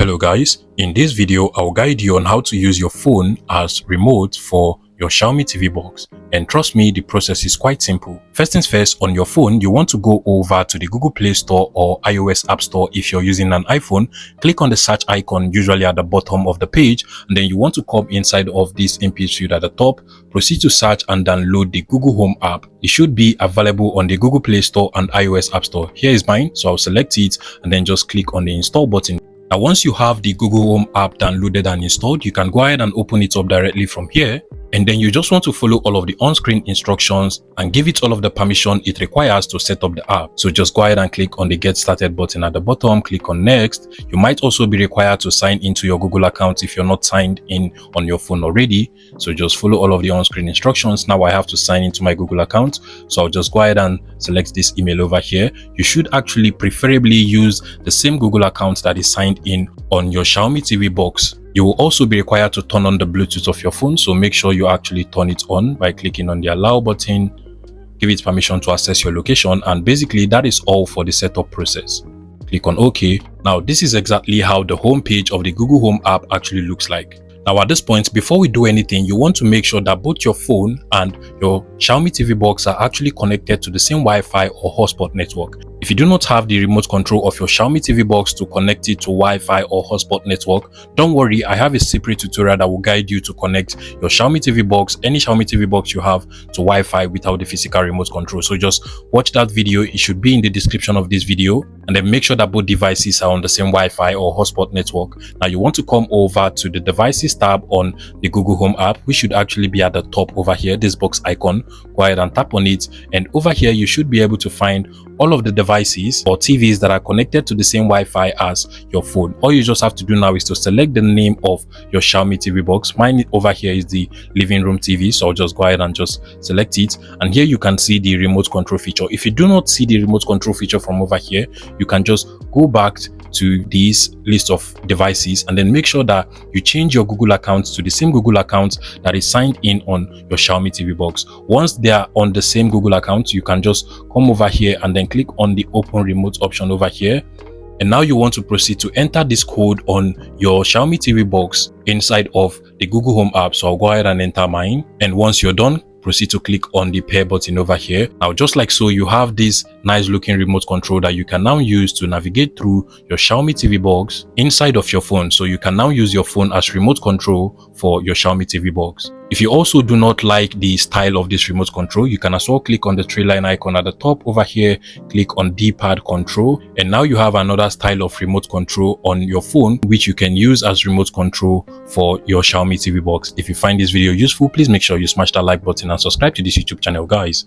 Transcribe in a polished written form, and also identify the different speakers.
Speaker 1: Hello guys, in this video I'll guide you on how to use your phone as remote for your Xiaomi TV box, and trust me, the process is quite simple. First things first, on your phone you want to go over to the Google Play Store or iOS App Store. If you're using an iPhone, click on the search icon usually at the bottom of the page, and then you want to come inside of this input field at the top, proceed to search and download the Google Home app. It should be available on the Google Play Store and iOS App Store. Here is mine, so I'll select it and then just click on the install button. Now once you have the Google Home app downloaded and installed, you can go ahead and open it up directly from here. And then you just want to follow all of the on-screen instructions and give it all of the permission it requires to set up the app. So just go ahead and click on the Get Started button at the bottom, click on Next. You might also be required to sign into your Google account if you're not signed in on your phone already. So just follow all of the on-screen instructions. Now I have to sign into my Google account. So I'll just go ahead and select this email over here. You should actually preferably use the same Google account that is signed in on your Xiaomi TV box. You will also be required to turn on the Bluetooth of your phone, so make sure you actually turn it on by clicking on the allow button, give it permission to access your location, and basically that is all for the setup process. Click on OK. Now this is exactly how the home page of the Google Home app actually looks like. Now at this point, before we do anything, you want to make sure that both your phone and your Xiaomi TV box are actually connected to the same Wi-Fi or hotspot network. If you do not have the remote control of your Xiaomi TV box to connect it to Wi-Fi or hotspot network, don't worry, I have a separate tutorial that will guide you to connect your Xiaomi TV box, any Xiaomi TV box you have, to Wi-Fi without the physical remote control. So just watch that video. It should be in the description of this video, and then make sure that both devices are on the same Wi-Fi or hotspot network. Now you want to come over to the devices tab on the Google Home app, which should actually be at the top over here, this box icon. Go ahead and tap on it, and over here you should be able to find all of the devices or TVs that are connected to the same Wi-Fi as your phone. All you just have to do now is to select the name of your Xiaomi TV box. Mine over here is the living room TV, so I'll just go ahead and just select it, and here you can see the remote control feature. If you do not see the remote control feature from over here, you can just go back to this list of devices and then make sure that you change your Google account to the same Google account that is signed in on your Xiaomi TV box. Once they are on the same Google account, you can just come over here and then click on the open remote option over here. And now you want to proceed to enter this code on your Xiaomi TV box inside of the Google Home app. So I'll go ahead and enter mine, and once you're done, proceed to click on the pair button over here. Now just like so, you have this nice looking remote control that you can now use to navigate through your Xiaomi TV box inside of your phone. So you can now use your phone as remote control for your Xiaomi TV box. If you also do not like the style of this remote control, you can as well click on the three line icon at the top over here, click on D-pad control, and now you have another style of remote control on your phone which you can use as remote control for your Xiaomi TV box. If you find this video useful, please make sure you smash that like button and subscribe to this YouTube channel, guys.